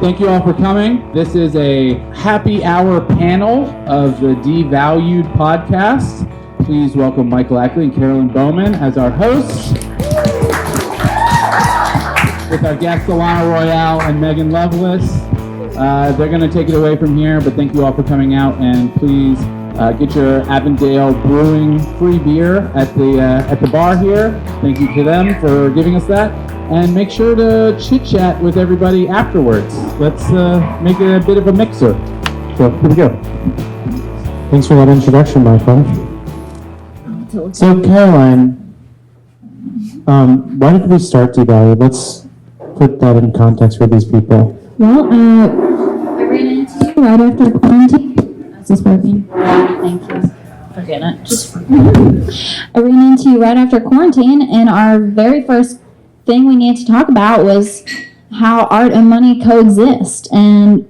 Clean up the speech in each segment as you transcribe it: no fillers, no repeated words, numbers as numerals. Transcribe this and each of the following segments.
Thank you all for coming. This is a happy hour panel of the Devalued podcast. Please welcome Michael Ackley and Carolyn Bowman as our hosts, with our guests Alanna Royale and Megan Loveless. They're going to take it away from here, but thank you all for coming out, and please get your Avondale Brewing free beer at the bar here. Thank you to them for giving us that. And make sure to chit-chat with everybody afterwards. Let's make it a bit of a mixer. So, here we go. Thanks for that introduction, Michael. So, Caroline, why did we start Devalued? Let's put that in context for these people. Well, I ran into you right after quarantine. Is this working? Thank you. Forget it. I ran into you right after quarantine, and our very first thing we needed to talk about was how art and money coexist, and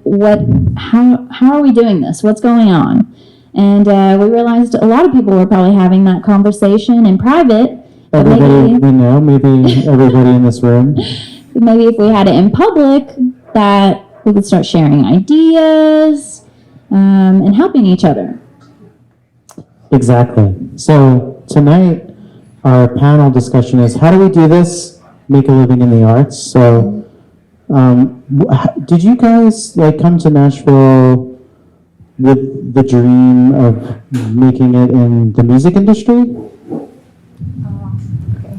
how are we doing this? What's going on? And we realized a lot of people were probably having that conversation in private. Everybody we know, maybe everybody in this room. Maybe if we had it in public, that we could start sharing ideas and helping each other. Exactly. So tonight, our panel discussion is, how do we do this? Make a living in the arts. So, did you guys come to Nashville with the dream of making it in the music industry?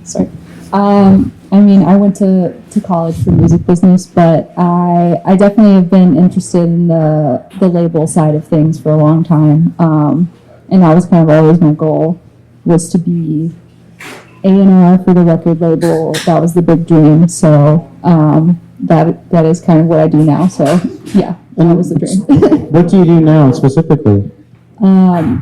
Sorry. I went to college for music business, but I definitely have been interested in the label side of things for a long time. And that was kind of always my goal, was to be A&R for the record label. That was the big dream. So that is kind of what I do now. So yeah, that was the dream. What do you do now specifically?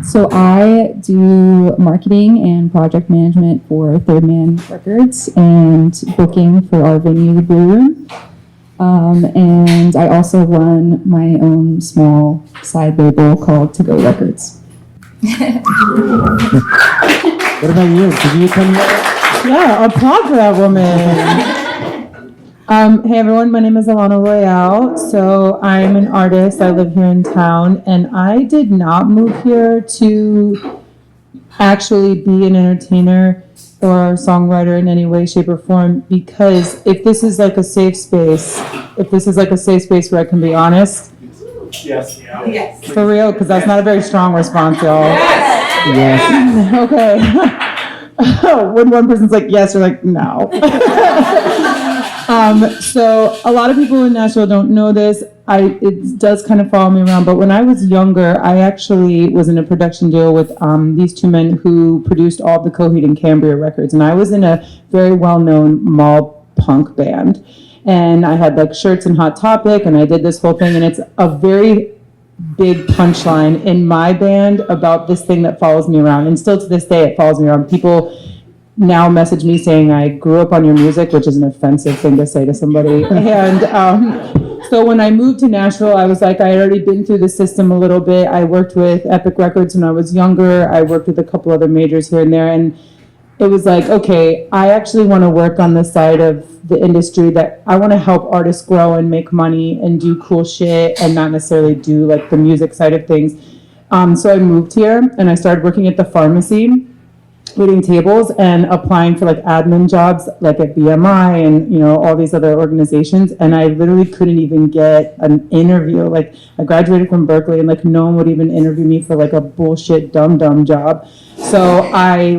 So I do marketing and project management for Third Man Records and booking for our venue, the Blue Room. And I also run my own small side label called To-Go Records. What about you? Did you come here? Yeah, applaud for that woman. Hey everyone, my name is Alanna Royale. So I'm an artist. I live here in town, and I did not move here to actually be an entertainer or a songwriter in any way, shape, or form, because if this is like a safe space, where I can be honest. Yes. Yes. For real, because that's not a very strong response, y'all. Yes. Okay. When one person's like yes, you're like no. So a lot of people in Nashville don't know this. It does kind of follow me around, but when I was younger, I actually was in a production deal with these two men who produced all the Coheed and Cambria records, and I was in a very well-known mall punk band. And I had shirts and Hot Topic, and I did this whole thing, and it's a very big punchline in my band about this thing that follows me around. And still to this day, it follows me around. People now message me saying I grew up on your music, which is an offensive thing to say to somebody. And so when I moved to Nashville, I was like, I had already been through the system a little bit. I worked with Epic Records when I was younger. I worked with a couple other majors here and there. And it was like, okay, I actually want to work on the side of the industry that I want to help artists grow and make money and do cool shit and not necessarily do the music side of things. So I moved here and I started working at the pharmacy, waiting tables and applying for admin jobs at BMI and all these other organizations, and I literally couldn't even get an interview. I graduated from Berkeley and no one would even interview me for a bullshit dumb job. So I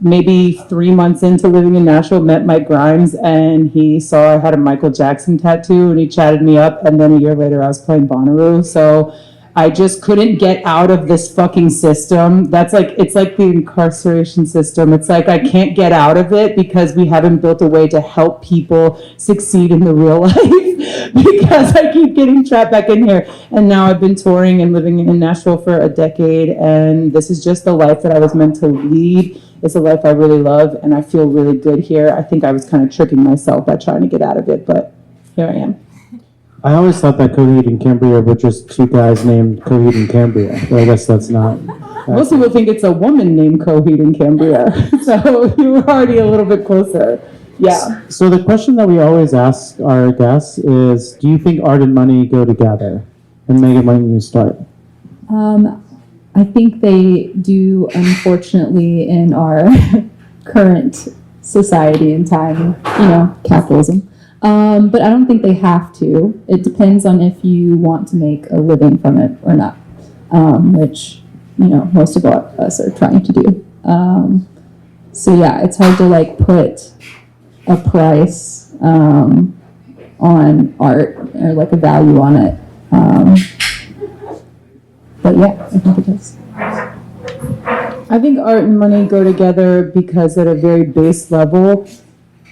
maybe 3 months into living in Nashville met Mike Grimes, and he saw I had a Michael Jackson tattoo and he chatted me up, and then a year later I was playing Bonnaroo. So I just couldn't get out of this fucking system. That's it's like the incarceration system. It's I can't get out of it because we haven't built a way to help people succeed in the real life because I keep getting trapped back in here. And now I've been touring and living in Nashville for a decade, and this is just the life that I was meant to lead. It's a life I really love, and I feel really good here. I think I was kind of tricking myself by trying to get out of it, but here I am. I always thought that Coheed and Cambria were just two guys named Coheed and Cambria, but I guess that's not. Most people think it's a woman named Coheed and Cambria, so you were already a little bit closer. Yeah. So the question that we always ask our guests is, do you think art and money go together? And Megan, why don't you start? I think they do, unfortunately, in our current society and time, capitalism. But I don't think they have to. It depends on if you want to make a living from it or not, which, most of us are trying to do. So yeah, it's hard to like put a price on art or like a value on it. But yeah, I think it does. I think art and money go together because at a very base level,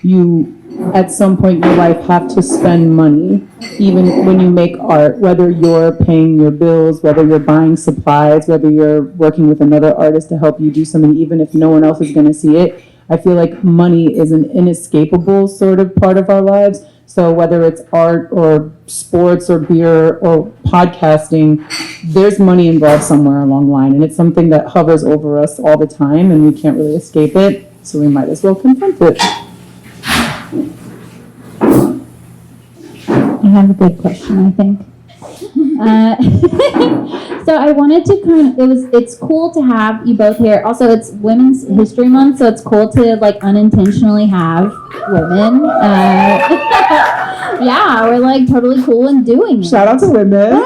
you, at some point in your life, have to spend money, even when you make art, whether you're paying your bills, whether you're buying supplies, whether you're working with another artist to help you do something, even if no one else is going to see it. I feel like money is an inescapable sort of part of our lives. So whether it's art or sports or beer or podcasting, there's money involved somewhere along the line. And it's something that hovers over us all the time and we can't really escape it. So we might as well confront it. I have a good question, I think. So I wanted to it's cool to have you both here. Also, it's Women's History Month, so it's cool to like unintentionally have women. Yeah, we're like totally cool in doing it. Shout out to women.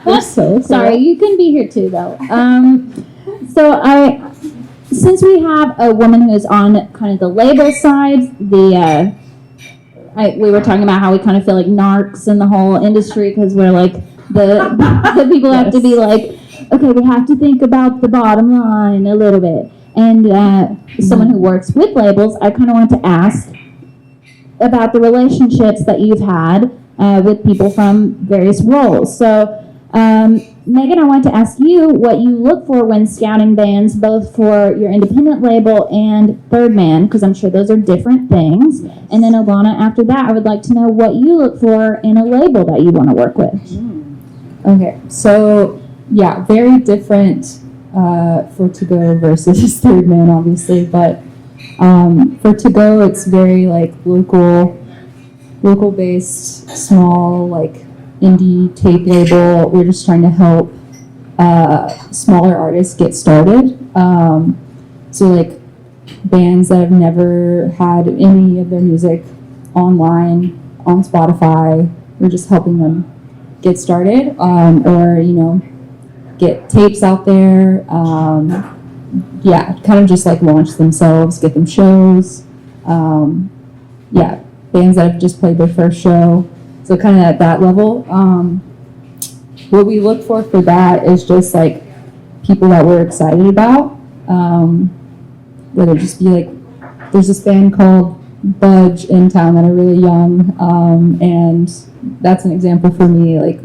We're so cool. Sorry, you can be here too though. Since we have a woman who's on kind of the label side, we were talking about how we kind of feel like narcs in the whole industry because we're like the people have to be like, okay, we have to think about the bottom line a little bit. And someone who works with labels, I kind of want to ask about the relationships that you've had with people from various roles. So, Megan, I want to ask you what you look for when scouting bands, both for your independent label and Third Man, because I'm sure those are different things. And then Alanna, after that, I would like to know what you look for in a label that you want to work with. Okay, so yeah, very different for To-Go versus Third Man, obviously, but for To-Go, it's very like local-based, small, like indie tape label. We're just trying to help smaller artists get started. So like bands that have never had any of their music online on Spotify, we're just helping them get started, or get tapes out there. Kind of just like launch themselves, get them shows. Bands that have just played their first show. So kind of at that level. What we look for that is just like people that we're excited about. Whether it just be like, there's this band called Budge in town that are really young, and that's an example for me. Like,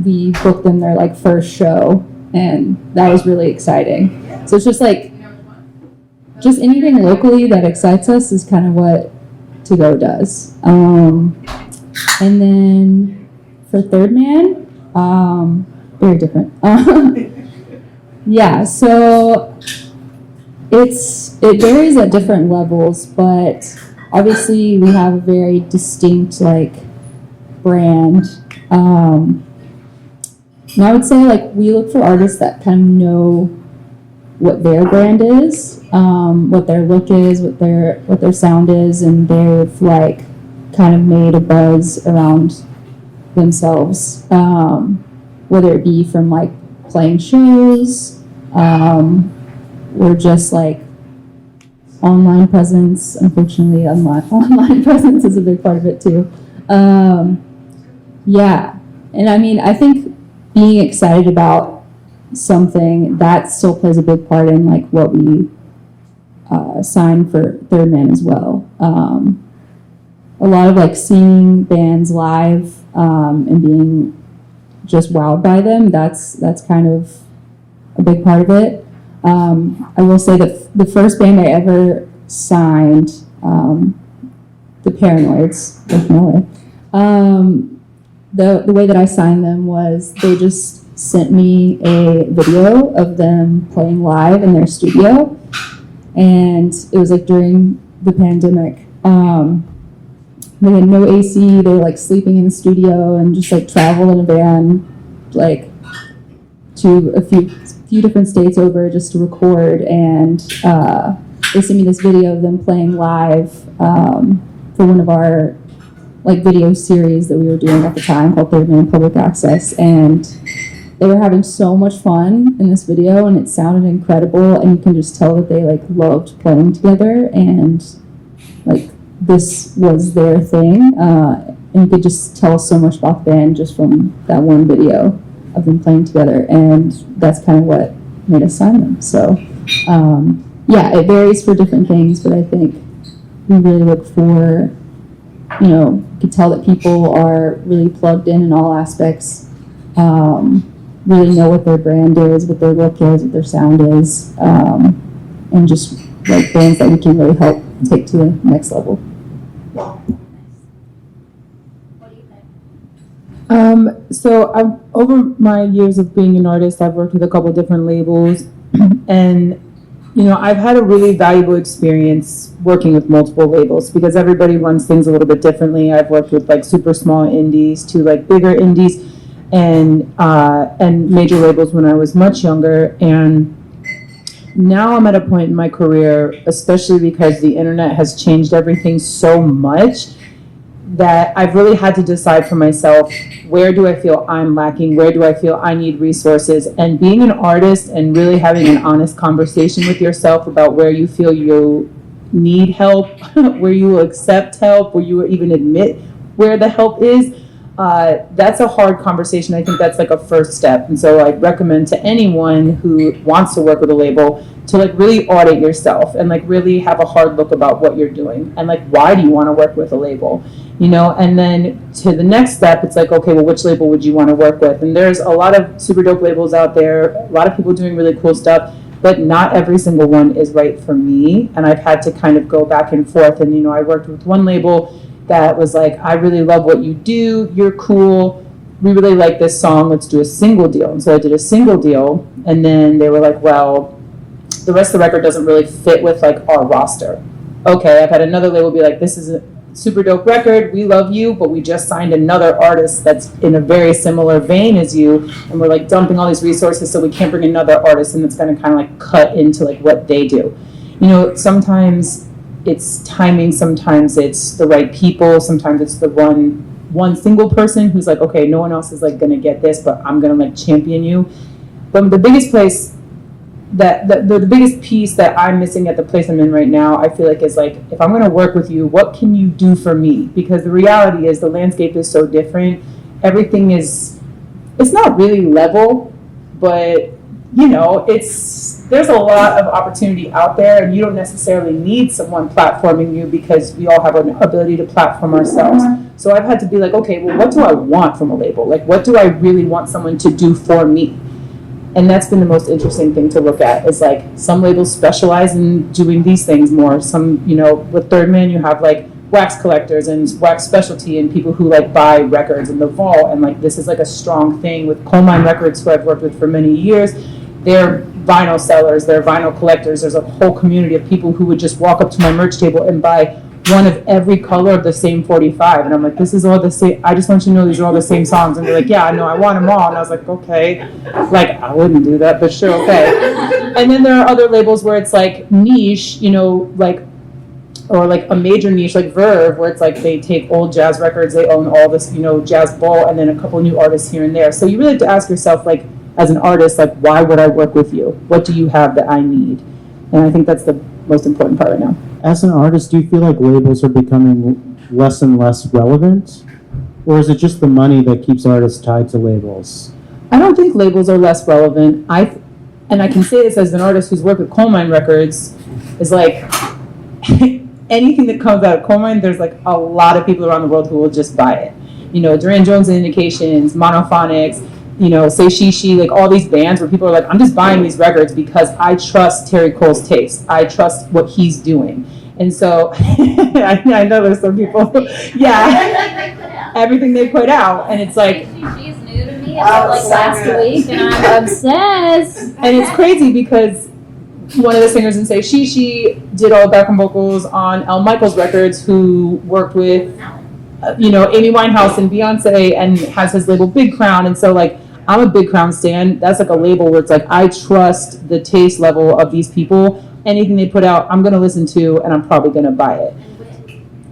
we booked them their like first show, and that was really exciting. So it's just like, just anything locally that excites us is kind of what To-Go does. And then for Third Man, very different. So it varies at different levels, but obviously we have a very distinct like brand. And I would say like we look for artists that kind of know what their brand is, what their look is, what their sound is, and they've like kind of made a buzz around themselves, whether it be from like playing shows, or just like online presence. Unfortunately, online presence is a big part of it too. And I mean, I think being excited about something that still plays a big part in like what we sign for Third Man as well. A lot of like seeing bands live and being just wowed by them, that's kind of a big part of it. I will say that the first band I ever signed, the Paranoids, definitely. The way that I signed them was they just sent me a video of them playing live in their studio, and it was like during the pandemic. They had no AC. They were like sleeping in the studio and just like traveled in a van, like to a few different states over just to record. And they sent me this video of them playing live for one of our like video series that we were doing at the time called Third Man Public Access. And they were having so much fun in this video, and it sounded incredible. And you can just tell that they like loved playing together, and like this was their thing. And you could just tell so much about the band just from that one video of them playing together. And that's kind of what made us sign them. So yeah, it varies for different things, but I think we really look for, you know, you can tell that people are really plugged in all aspects, really know what their brand is, what their look is, what their sound is, and just like bands that we can really help take to the next level. So over my years of being an artist, I've worked with a couple different labels, and you know, I've had a really valuable experience working with multiple labels because everybody runs things a little bit differently. I've worked with like super small indies to like bigger indies, and major labels when I was much younger. And now I'm at a point in my career, especially because the internet has changed everything so much, that I've really had to decide for myself, where do I feel I'm lacking? Where do I feel I need resources? And being an artist and really having an honest conversation with yourself about where you feel you need help, where you will accept help, where you will even admit where the help is, that's a hard conversation. I think that's like a first step. And so I recommend to anyone who wants to work with a label to like really audit yourself and like really have a hard look about what you're doing and like, why do you want to work with a label? You know, and then to the next step, it's like, okay, well, which label would you want to work with? And there's a lot of super dope labels out there, a lot of people doing really cool stuff, but not every single one is right for me. And I've had to kind of go back and forth. And, you know, I worked with one label that was like, I really love what you do, you're cool, we really like this song, let's do a single deal. And so I did a single deal, and then they were like, well, the rest of the record doesn't really fit with like our roster. Okay, I've had another label be like, this is a super dope record, we love you, but we just signed another artist that's in a very similar vein as you, and we're like dumping all these resources so we can't bring another artist, and it's going to kind of like cut into like what they do. You know, sometimes it's timing, sometimes it's the right people, sometimes it's the one single person who's like, okay, no one else is like going to get this, but I'm going to like champion you. But the biggest place that the biggest piece that I'm missing at the place I'm in right now, I feel like, is like, if I'm going to work with you, what can you do for me? Because the reality is the landscape is so different. Everything is, it's not really level, but you know, there's a lot of opportunity out there, and you don't necessarily need someone platforming you because we all have an ability to platform ourselves. So I've had to be like, okay, well, what do I want from a label? Like, what do I really want someone to do for me? And that's been the most interesting thing to look at, is like, some labels specialize in doing these things more. Some, you know, with Third Man, you have like wax collectors and wax specialty and people who like buy records in the vault. And like, this is like a strong thing with Coal Mine Records, who I've worked with for many years. They're vinyl sellers, they're vinyl collectors. There's a whole community of people who would just walk up to my merch table and buy one of every color of the same 45. And I'm like, this is all the same. I just want you to know these are all the same songs. And they're like, yeah, I know, I want them all. And I was like, okay. Like, I wouldn't do that, but sure, okay. And then there are other labels where it's like niche, you know, like, or like a major niche like Verve, where it's like they take old jazz records, they own all this, you know, jazz ball, and then a couple new artists here and there. So you really have to ask yourself, like, as an artist, like, why would I work with you? What do you have that I need? And I think that's the most important part right now. As an artist, do you feel like labels are becoming less and less relevant? Or is it just the money that keeps artists tied to labels? I don't think labels are less relevant. And I can say this as an artist who's worked with Coal Mine Records, is like, anything that comes out of Coal Mine, there's like a lot of people around the world who will just buy it. You know, Duran Jones and Indications, Monophonics, you know, Say She, like all these bands where people are like, I'm just buying these records because I trust Terry Cole's taste. I trust what he's doing. And so, I know there's some people, yeah, everything they put out. And it's like, She's new to me, like last week, and I'm obsessed. And it's crazy because one of the singers in Say She did all the background vocals on Al Michaels records, who worked with, Amy Winehouse and Beyonce, and has his label Big Crown. And so, like, I'm a Big Crown stan. That's like a label where it's like, I trust the taste level of these people. Anything they put out, I'm going to listen to, and I'm probably going to buy it.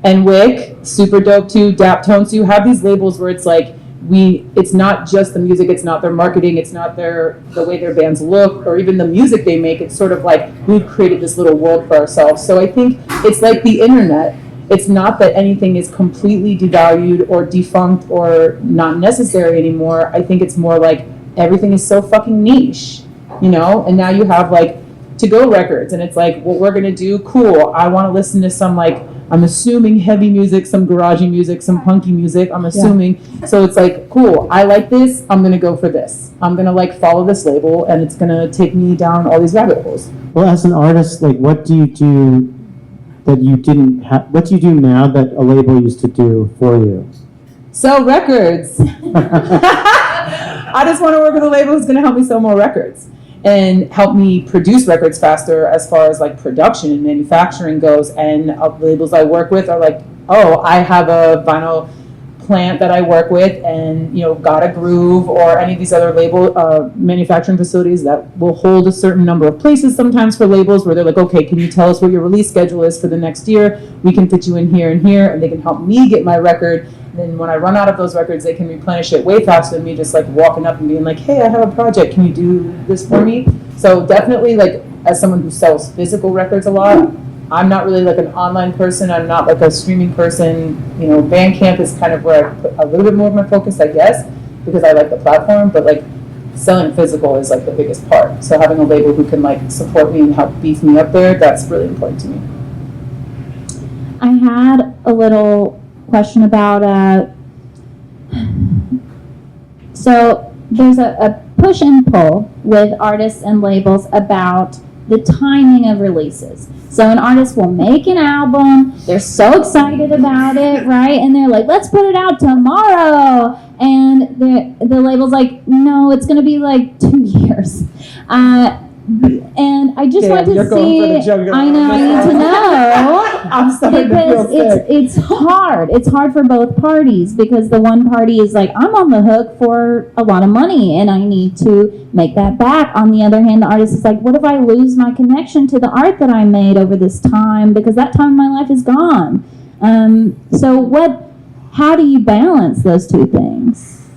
And Wick, super dope too. Daptones, you have these labels where it's like, it's not just the music, it's not their marketing, it's not the way their bands look, or even the music they make. It's sort of like, we've created this little world for ourselves. So I think it's like the internet. It's not that anything is completely devalued or defunct or not necessary anymore. I think it's more like everything is so fucking niche, and now you have like To-Go records, and it's like, what we're gonna do, cool. I want to listen to some, like, I'm assuming heavy music, some garagey music, some punky music, I'm assuming. Yeah. So it's like, cool, I like this, I'm gonna go for this. I'm gonna like follow this label, and it's gonna take me down all these rabbit holes. Well, as an artist, like, what do you do that you didn't have? What do you do now that a label used to do for you? Sell records. I just want to work with a label who's gonna help me sell more records and help me produce records faster as far as like production and manufacturing goes. And labels I work with are like, oh, I have a vinyl plant that I work with, and Gotta Groove, or any of these other label manufacturing facilities that will hold a certain number of places sometimes for labels, where they're like, okay, can you tell us what your release schedule is for the next year? We can fit you in here and here, and they can help me get my record. And then when I run out of those records, they can replenish it way faster than me just like walking up and being like, hey, I have a project, can you do this for me? So definitely, like, as someone who sells physical records a lot, I'm not really like an online person. I'm not like a streaming person. Bandcamp is kind of where I put a little bit more of my focus, I guess, because I like the platform. But like, selling physical is like the biggest part. So having a label who can like support me and help beef me up there, that's really important to me. I had a little question about, so there's a push and pull with artists and labels about the timing of releases. So an artist will make an album, they're so excited about it, right? And they're like, let's put it out tomorrow. And the label's like, no, it's going to be like 2 years. And I just want to see, I know, I need to know. I'm sorry, because it's hard. It's hard for both parties, because the one party is like, I'm on the hook for a lot of money and I need to make that back. On the other hand, the artist is like, what if I lose my connection to the art that I made over this time, because that time of my life is gone? How do you balance those two things?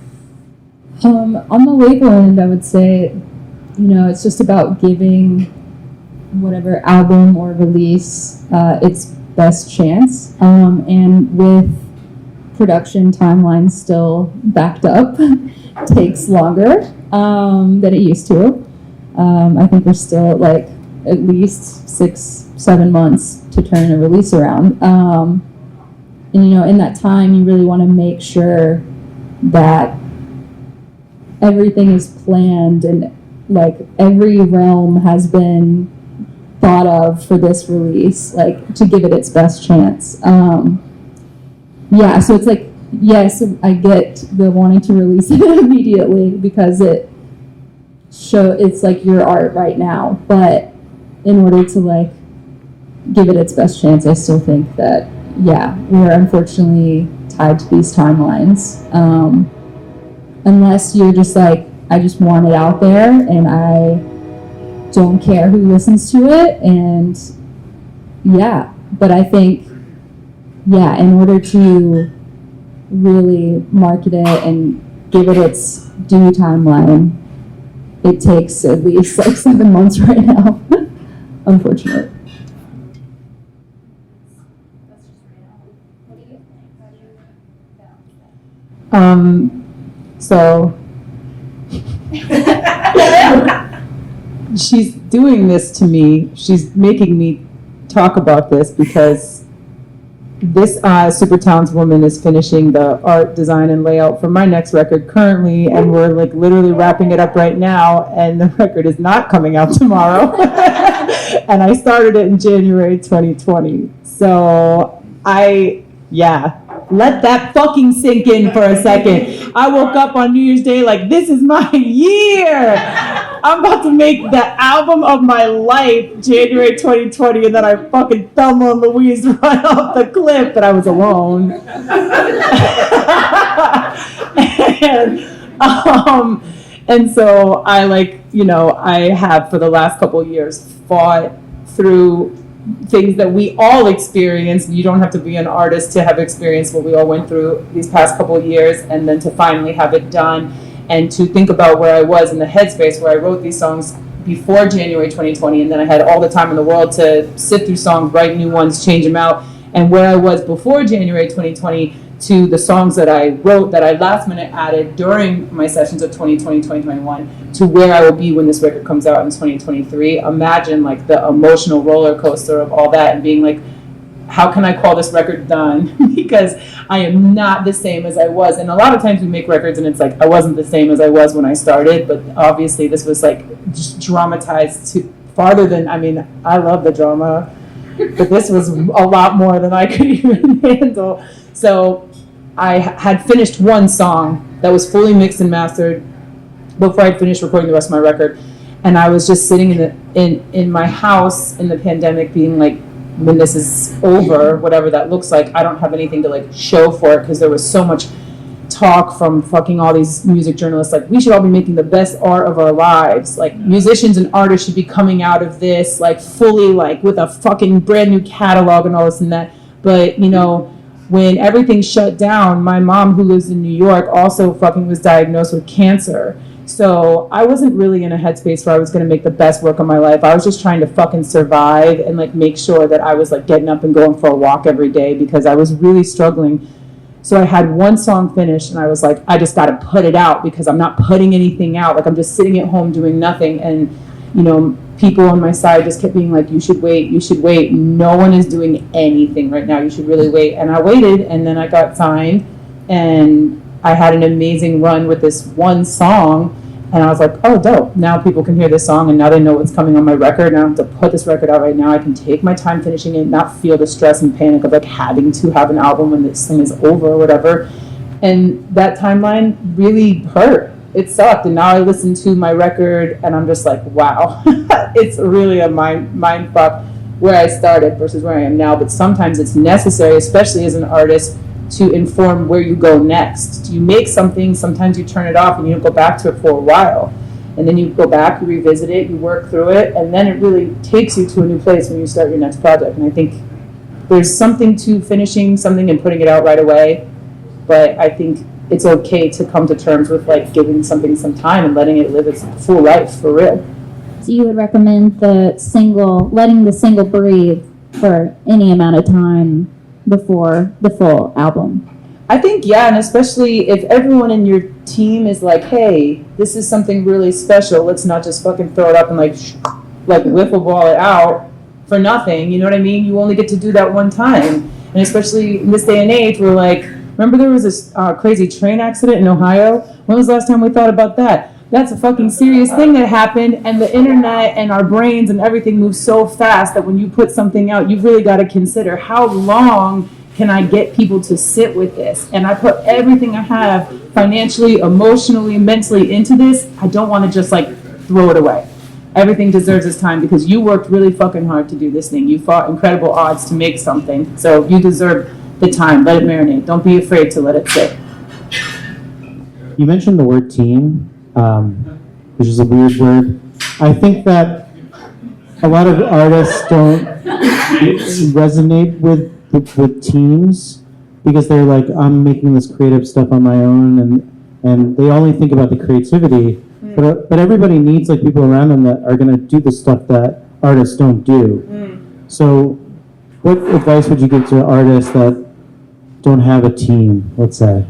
On the label end, I would say, it's just about giving whatever album or release its best chance. And with production timelines still backed up, takes longer than it used to. I think we're still at like at least 6-7 months to turn a release around. And in that time, you really want to make sure that everything is planned and like every realm has been thought of for this release, like to give it its best chance. So it's like, yes, I get the wanting to release it immediately because it's like your art right now. But in order to like give it its best chance, I still think that, we're unfortunately tied to these timelines. Unless you're just like, I just want it out there and I don't care who listens to it. And but I think, in order to really market it and give it its due timeline, it takes at least like 7 months right now, unfortunately. So she's doing this to me. She's making me talk about this because this super talented woman is finishing the art, design, and layout for my next record currently, and we're like literally wrapping it up right now, and the record is not coming out tomorrow. And I started it in January 2020. So let that fucking sink in for a second. I woke up on New Year's Day like, this is my year. I'm about to make the album of my life, January 2020, and then I fucking Thelma and Louise run off the cliff, but I was alone. And so I I have for the last couple of years fought through things that we all experience. You don't have to be an artist to have experienced what we all went through these past couple of years, and then to finally have it done and to think about where I was in the headspace where I wrote these songs before January 2020, and then I had all the time in the world to sift through songs, write new ones, change them out, and where I was before January 2020 to the songs that I wrote that I last minute added during my sessions of 2020, 2021 to where I will be when this record comes out in 2023. Imagine like the emotional roller coaster of all that and being like, how can I call this record done? Because I am not the same as I was. And a lot of times we make records and it's like, I wasn't the same as I was when I started, but obviously this was like just dramatized to farther than, I love the drama, but this was a lot more than I could even handle. So I had finished one song that was fully mixed and mastered before I'd finished recording the rest of my record. And I was just sitting in my house in the pandemic being like, when this is over, whatever that looks like, I don't have anything to like show for it, because there was so much talk from fucking all these music journalists like we should all be making the best art of our lives, like musicians and artists should be coming out of this like fully like with a fucking brand new catalog and all this and that. But when everything shut down, my mom, who lives in New York, also fucking was diagnosed with cancer. So I wasn't really in a headspace where I was going to make the best work of my life. I was just trying to fucking survive and like make sure that I was like getting up and going for a walk every day, because I was really struggling. So I had one song finished and I was like, I just got to put it out, because I'm not putting anything out. Like I'm just sitting at home doing nothing. And, people on my side just kept being like, you should wait, you should wait. No one is doing anything right now. You should really wait. And I waited, and then I got signed, and I had an amazing run with this one song. And I was like, oh, dope. Now people can hear this song, and now they know what's coming on my record. And I don't have to put this record out right now. I can take my time finishing it, not feel the stress and panic of like having to have an album when this thing is over or whatever. And that timeline really hurt. It sucked. And now I listen to my record and I'm just like, wow, it's really a mind fuck where I started versus where I am now. But sometimes it's necessary, especially as an artist, to inform where you go next. You make something, sometimes you turn it off and you don't go back to it for a while. And then you go back, you revisit it, you work through it, and then it really takes you to a new place when you start your next project. And I think there's something to finishing something and putting it out right away. But I think it's okay to come to terms with like giving something some time and letting it live its full life for real. So you would recommend letting the single breathe for any amount of time before the full album? I think, yeah, and especially if everyone in your team is like, hey, this is something really special, let's not just fucking throw it up and like wiffle ball it out for nothing, you know what I mean? You only get to do that one time. And especially in this day and age, we're like, remember there was this crazy train accident in Ohio? When was the last time we thought about that? That's a fucking serious thing that happened, and the internet and our brains and everything moves so fast that when you put something out, you've really got to consider how long can I get people to sit with this? And I put everything I have financially, emotionally, mentally into this. I don't want to just like throw it away. Everything deserves its time, because you worked really fucking hard to do this thing. You fought incredible odds to make something. So you deserve the time. Let it marinate. Don't be afraid to let it sit. You mentioned the word team, which is a weird word. I think that a lot of artists don't resonate with teams, because they're like, I'm making this creative stuff on my own, and they only think about the creativity. But everybody needs like people around them that are going to do the stuff that artists don't do. So what advice would you give to artists that don't have a team, let's say?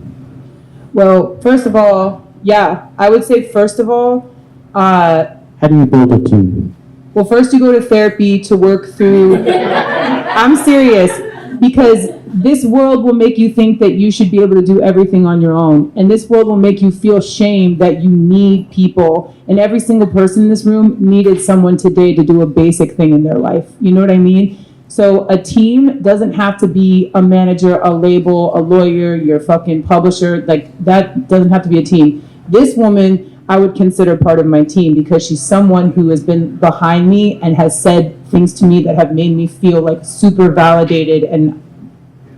Well, first of all, yeah, I would say first of all, how do you build a team? Well, first you go to therapy to work through, I'm serious, because this world will make you think that you should be able to do everything on your own. And this world will make you feel shame that you need people. And every single person in this room needed someone today to do a basic thing in their life. You know what I mean? So a team doesn't have to be a manager, a label, a lawyer, your fucking publisher. Like, that doesn't have to be a team. This woman I would consider part of my team because she's someone who has been behind me and has said things to me that have made me feel like super validated and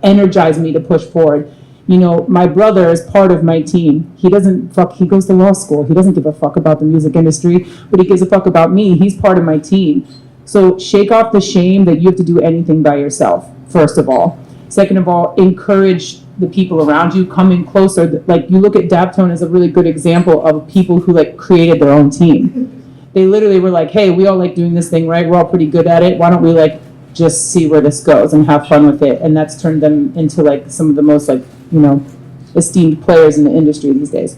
energized me to push forward. You know, my brother is part of my team. He goes to law school. He doesn't give a fuck about the music industry, but he gives a fuck about me. He's part of my team. So shake off the shame that you have to do anything by yourself, first of all. Second of all, encourage the people around you, come in closer. Like, you look at Daptone as a really good example of people who like created their own team. They literally were like, hey, we all like doing this thing, right? We're all pretty good at it. Why don't we like just see where this goes and have fun with it? And that's turned them into like some of the most like, you know, esteemed players in the industry these days.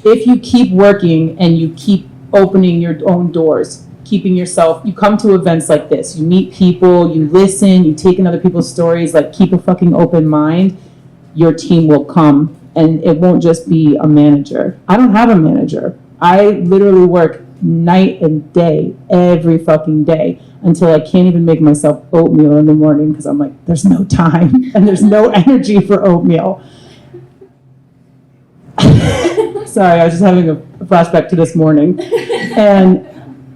If you keep working and you keep opening your own doors, keeping yourself, you come to events like this, you meet people, you listen, you take in other people's stories, like keep a fucking open mind, your team will come, and it won't just be a manager. I don't have a manager. I literally work night and day, every fucking day, until I can't even make myself oatmeal in the morning because I'm like, there's no time and there's no energy for oatmeal. Sorry, I was just having a flashback to this morning.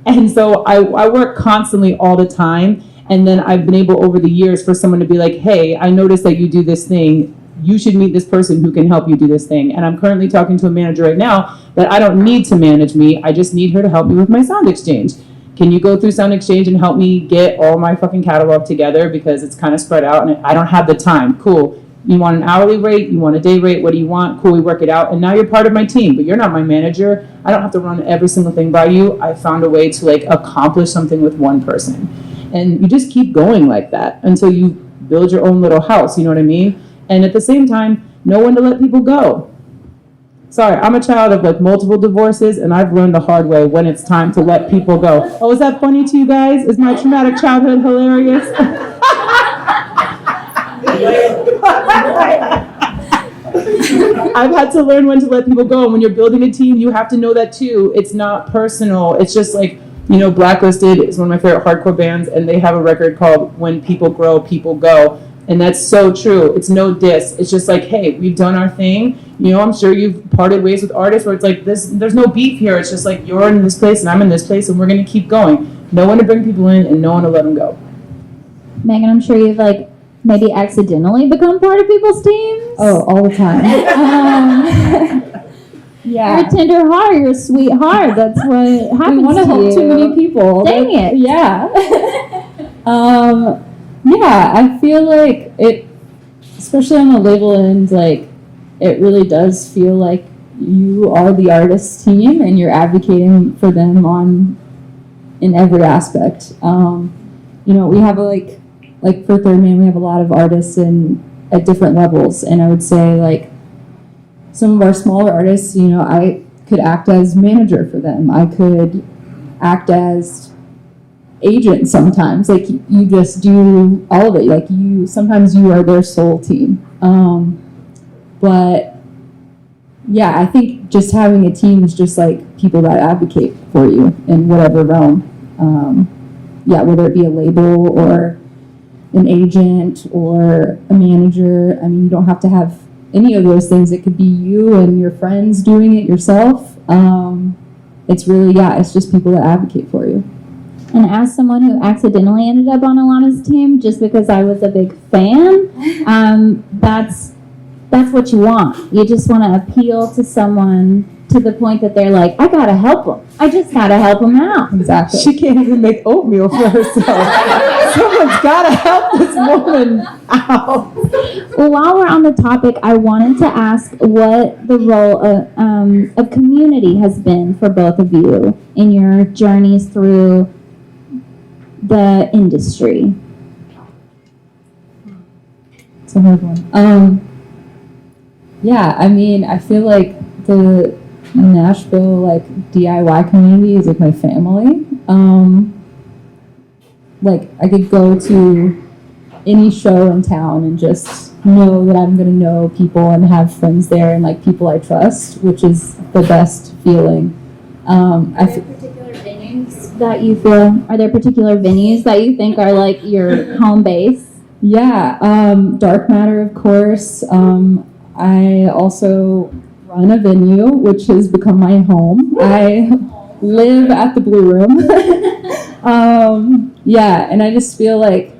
And so I work constantly all the time. And then I've been able over the years for someone to be like, hey, I noticed that you do this thing. You should meet this person who can help you do this thing. And I'm currently talking to a manager right now that I don't need to manage me. I just need her to help me with my sound exchange. Can you go through Sound Exchange and help me get all my fucking catalog together because it's kind of spread out and I don't have the time? Cool. You want an hourly rate? You want a day rate? What do you want? Cool, we work it out. And now you're part of my team, but you're not my manager. I don't have to run every single thing by you. I found a way to like accomplish something with one person. And you just keep going like that until you build your own little house, you know what I mean? And at the same time, know when to let people go. Sorry, I'm a child of like multiple divorces, and I've learned the hard way when it's time to let people go. Oh, is that funny to you guys? Is my traumatic childhood hilarious? I've had to learn when to let people go. And when you're building a team, you have to know that too. It's not personal. It's just like, you know, Blacklisted is one of my favorite hardcore bands, and they have a record called When People Grow, People Go. And that's so true. It's no diss. It's just like, hey, we've done our thing. You know, I'm sure you've parted ways with artists where it's like this. There's no beef here. It's just like you're in this place and I'm in this place, and we're going to keep going. No one to bring people in and no one to let them go. Megan, I'm sure you've like maybe accidentally become part of people's teams. Oh, all the time. Yeah. You're a tender heart. You're a sweet heart. That's what happens. We want to help too many people. Dang it. Yeah. Yeah, I feel like it, especially on the label end, like it really does feel like you are the artist team and you're advocating for them in every aspect. You know, we have like for Third Man, we have a lot of artists at different levels, and I would say like some of our smaller artists, you know, I could act as manager for them. I could act as agent sometimes. Like you just do all of it. Like sometimes you are their sole team. But yeah, I think just having a team is just like people that advocate for you in whatever realm. Yeah, whether it be a label or an agent or a manager. I mean, you don't have to have any of those things. It could be you and your friends doing it yourself. It's really, yeah, it's just people that advocate for you. And as someone who accidentally ended up on Alanna's team just because I was a big fan, that's what you want. You just want to appeal to someone to the point that they're like, I gotta help them. I just gotta help them out. Exactly. She can't even make oatmeal for herself. Someone's gotta help this woman out. Well, while we're on the topic, I wanted to ask what the role of community has been for both of you in your journeys through the industry. It's a hard one. Yeah, I mean, I feel like the Nashville like DIY community is like my family. Like I could go to any show in town and just know that I'm gonna know people and have friends there and like people I trust, which is the best feeling. Are there particular venues that you feel? Are there particular venues that you think are like your home base? Yeah, Dark Matter, of course. I also run a venue, which has become my home. I live at the Blue Room. Yeah, and I just feel like,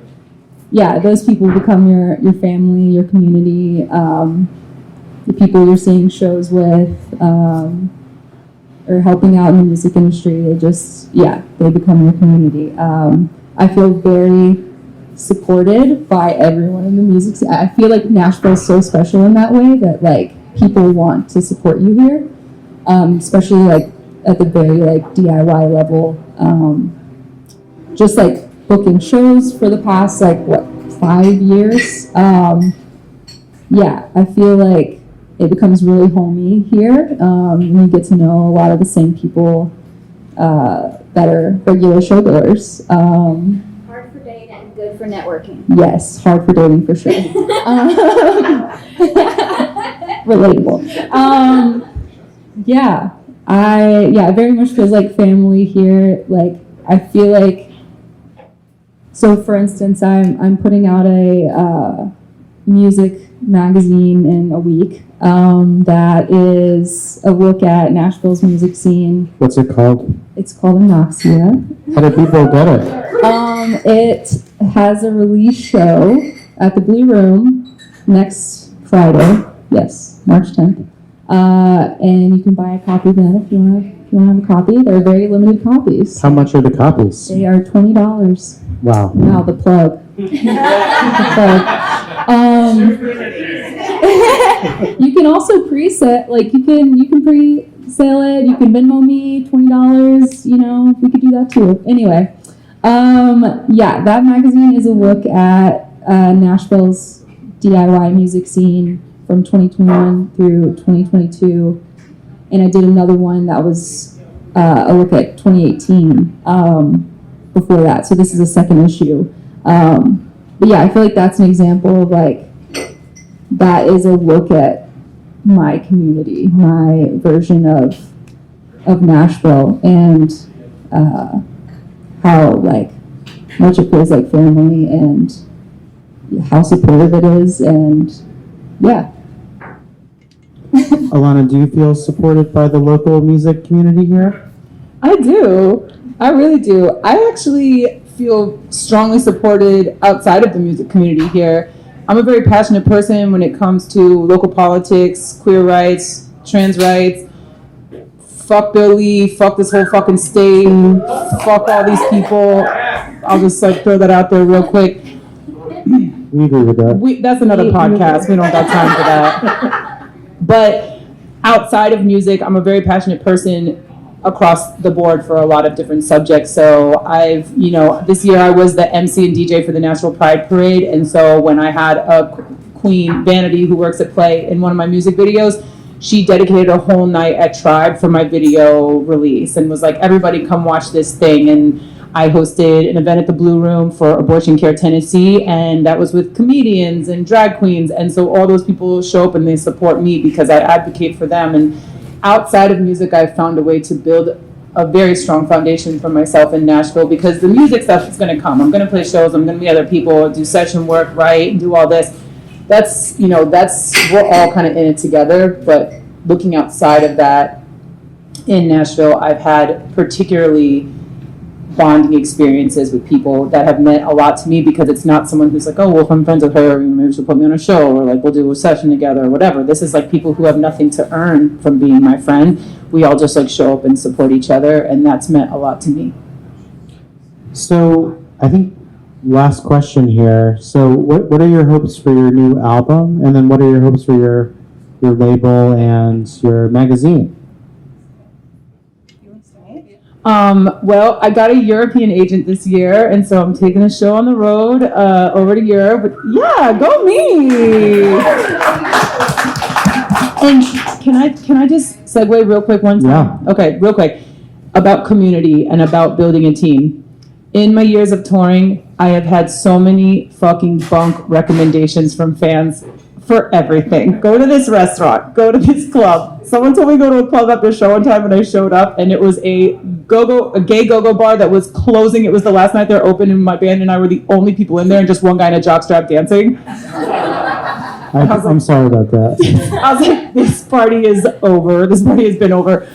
yeah, those people become your family, your community, the people you're seeing shows with, or helping out in the music industry. They just, yeah, they become your community. I feel very supported by everyone in the music scene. I feel like Nashville is so special in that way that like people want to support you here, especially like at the very like DIY level. Just like booking shows for the past like 5 years. Yeah, I feel like it becomes really homey here. You get to know a lot of the same people that are regular showgoers. Hard for dating and good for networking. Yes, hard for dating for sure. Relatable. Yeah, it very much feels like family here. Like I feel like, so for instance, I'm putting out a music magazine in a week that is a look at Nashville's music scene. What's it called? It's called INOXIA. How do people get it? It has a release show at the Blue Room next Friday. Yes, March 10th. And you can buy a copy then if you want to have a copy. They're very limited copies. How much are the copies? They are $20. Wow. Wow, the plug. The plug. You can also pre-set, like you can pre-sale it. You can Venmo me $20. You know, we could do that too. Anyway, yeah, that magazine is a look at Nashville's DIY music scene from 2021 through 2022, and I did another one that was a look at 2018 before that. So this is a second issue. But yeah, I feel like that's an example of like, that is a look at my community, my version of Nashville, and how like much it feels like family and how supportive it is, and yeah. Alanna, do you feel supported by the local music community here? I do. I really do. I actually feel strongly supported outside of the music community here. I'm a very passionate person when it comes to local politics, queer rights, trans rights. Fuck Billy, fuck this whole fucking state, fuck all these people. I'll just like throw that out there real quick. We agree with that. That's another podcast. We don't got time for that. But outside of music, I'm a very passionate person across the board for a lot of different subjects. So this year I was the MC and DJ for the Nashville Pride Parade. And so when I had a queen, Vanity, who works at Play, in one of my music videos, she dedicated a whole night at Tribe for my video release and was like, everybody come watch this thing. And I hosted an event at the Blue Room for Abortion Care Tennessee, and that was with comedians and drag queens. And so all those people show up and they support me because I advocate for them. And outside of music, I've found a way to build a very strong foundation for myself in Nashville, because the music stuff is going to come. I'm going to play shows. I'm going to meet other people, do session work, write, and do all this. That's we're all kind of in it together. But looking outside of that in Nashville, I've had particularly bonding experiences with people that have meant a lot to me, because it's not someone who's like, oh, well, if I'm friends with her, maybe she'll put me on a show, or like we'll do a session together or whatever. This is like people who have nothing to earn from being my friend. We all just like show up and support each other, and that's meant a lot to me. So I think last question here. So what are your hopes for your new album? And then what are your hopes for your label and your magazine? Well, I got a European agent this year, and so I'm taking a show on the road over to Europe. But yeah, go me! And can I just segue real quick one time? Yeah. Okay, real quick. About community and about building a team. In my years of touring, I have had so many fucking bunk recommendations from fans for everything. Go to this restaurant, go to this club. Someone told me to go to a club after show one time, and I showed up, and it was a gay go-go bar that was closing. It was the last night they were open, and my band and I were the only people in there, and just one guy in a jockstrap dancing. I'm sorry about that. I was like, this party is over. This party has been over.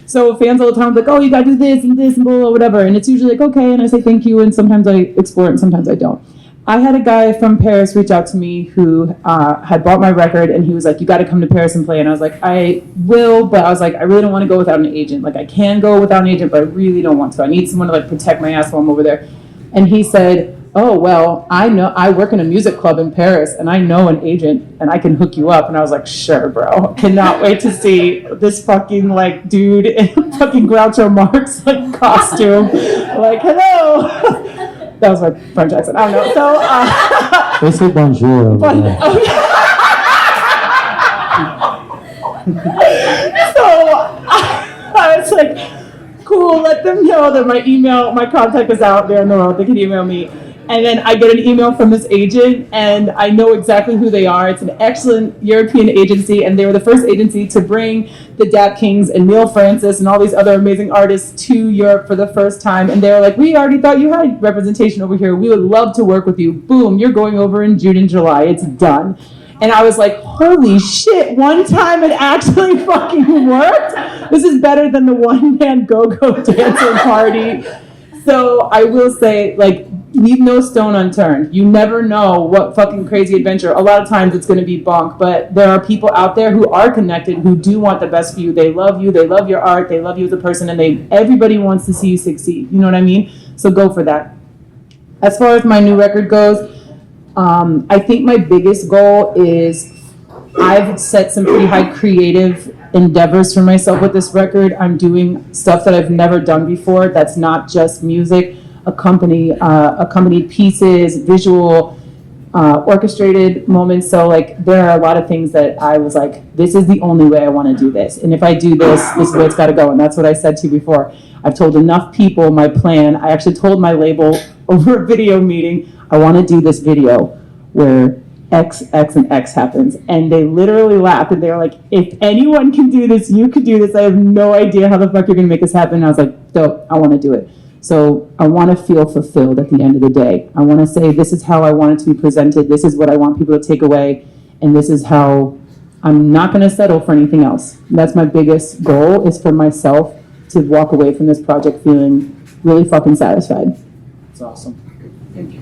So fans all the time are like, oh, you gotta do this and this and blah, blah, whatever. And it's usually like, okay, and I say thank you, and sometimes I explore it and sometimes I don't. I had a guy from Paris reach out to me who had bought my record, and he was like, you gotta come to Paris and play. And I was like, I will, but I was like, I really don't wanna go without an agent. Like, I can go without an agent, but I really don't want to. I need someone to like protect my ass while I'm over there. And he said, oh, well, I work in a music club in Paris, and I know an agent, and I can hook you up. And I was like, sure, bro. Cannot wait to see this fucking, like, dude in fucking Groucho Marx, like, costume. Like, hello. That was my French accent. I don't know. So, They say bonjour over there. oh, yeah. So, I was like, cool, let them know that my contact is out there in the world. They can email me. And then I get an email from this agent, and I know exactly who they are. It's an excellent European agency, and they were the first agency to bring the Dap Kings and Neil Francis and all these other amazing artists to Europe for the first time. And they were like, we already thought you had representation over here. We would love to work with you. Boom, you're going over in June and July. It's done. And I was like, holy shit, one time it actually fucking worked? This is better than the one-man go-go dancing party. So I will say, like, leave no stone unturned. You never know what fucking crazy adventure. A lot of times it's going to be bonk, but there are people out there who are connected, who do want the best for you. They love you. They love your art. They love you as a person, and everybody wants to see you succeed. You know what I mean? So go for that. As far as my new record goes, I think my biggest goal is I've set some pretty high creative endeavors for myself with this record. I'm doing stuff that I've never done before. That's not just music. Accompanied pieces, visual, orchestrated moments. So like there are a lot of things that I was like, this is the only way I want to do this. And if I do this, this is where it's got to go. And that's what I said to you before. I've told enough people my plan. I actually told my label over a video meeting, I want to do this video where X, X, and X happens. And they literally laughed, and they were like, if anyone can do this, you could do this. I have no idea how the fuck you're going to make this happen. And I was like, dope, I want to do it. So I want to feel fulfilled at the end of the day. I want to say, this is how I want it to be presented. This is what I want people to take away. And this is how I'm not going to settle for anything else. That's my biggest goal, is for myself to walk away from this project feeling really fucking satisfied. It's awesome. Thank you.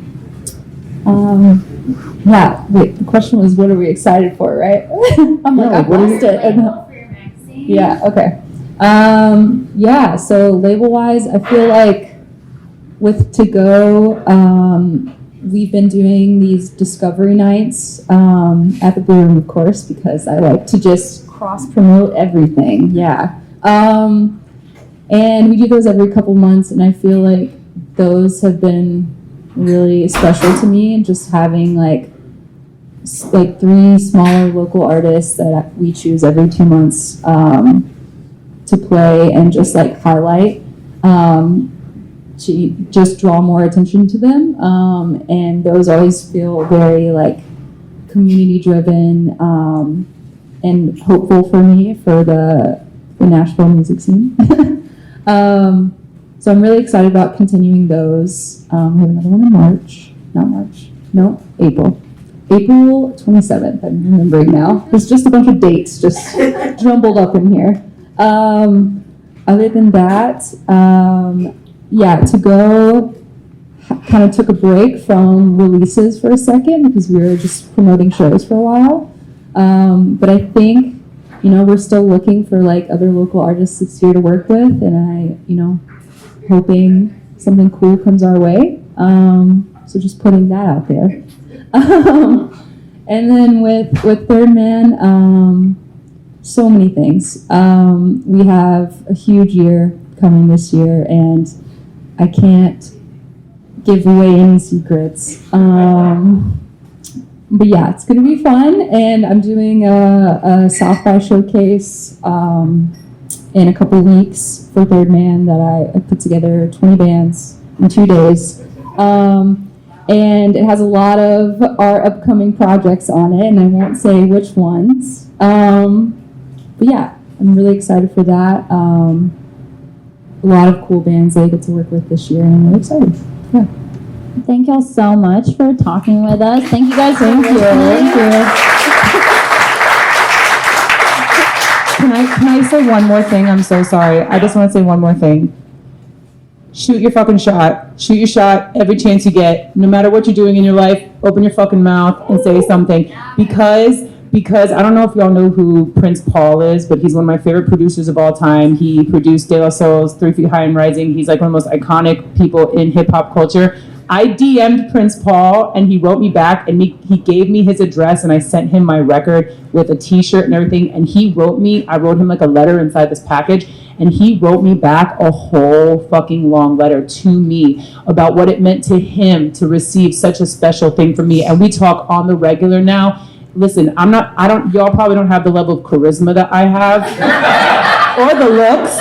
Yeah, wait, the question was, what are we excited for, right? I'm like, I've lost it. Yeah, okay. Yeah, so label-wise, I feel like with To-Go, we've been doing these discovery nights at the Blue Room, of course, because I like to just cross-promote everything, yeah. And we do those every couple months, and I feel like those have been really special to me, and just having like 3 smaller local artists that we choose every 2 months to play and just like highlight, to just draw more attention to them, and those always feel very like community driven and hopeful for me for the Nashville music scene. So I'm really excited about continuing those. We have another one in April. April 27th, I'm remembering now. There's just a bunch of dates just jumbled up in here. Other than that, yeah, To-Go kind of took a break from releases for a second because we were just promoting shows for a while. But I think, we're still looking for like other local artists this year to work with, and hoping something cool comes our way. So just putting that out there. And then with Third Man, so many things. We have a huge year coming this year, and I can't give away any secrets. But yeah, it's going to be fun, and I'm doing a South by showcase in a couple weeks for Third Man that I put together 20 bands in 2 days. And it has a lot of our upcoming projects on it, and I won't say which ones. But yeah, I'm really excited for that. A lot of cool bands that I get to work with this year, and I'm really excited. Yeah. Thank y'all so much for talking with us. Thank you guys for listening. Thank you. I say one more thing? I'm so sorry. I just want to say one more thing. Shoot your fucking shot. Shoot your shot every chance you get. No matter what you're doing in your life, open your fucking mouth and say something. Because I don't know if y'all know who Prince Paul is, but he's one of my favorite producers of all time. He produced De La Soul's 3 Feet High and Rising. He's like one of the most iconic people in hip hop culture. I DM'd Prince Paul and he wrote me back and he gave me his address and I sent him my record with a t-shirt and everything. And I wrote him like a letter inside this package and he wrote me back a whole fucking long letter to me about what it meant to him to receive such a special thing from me. And we talk on the regular now. Listen, y'all probably don't have the level of charisma that I have or the looks,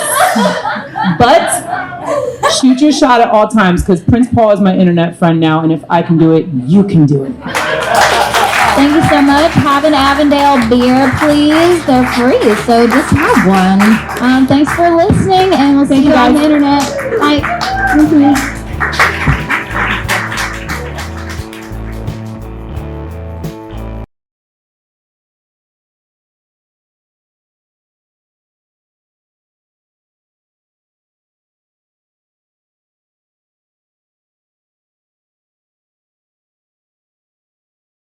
but shoot your shot at all times because Prince Paul is my internet friend now, and if I can do it, you can do it. Thank you so much. Have an Avondale beer, please. They're free, so just have one. Thanks for listening, and we'll see you on the internet. Bye.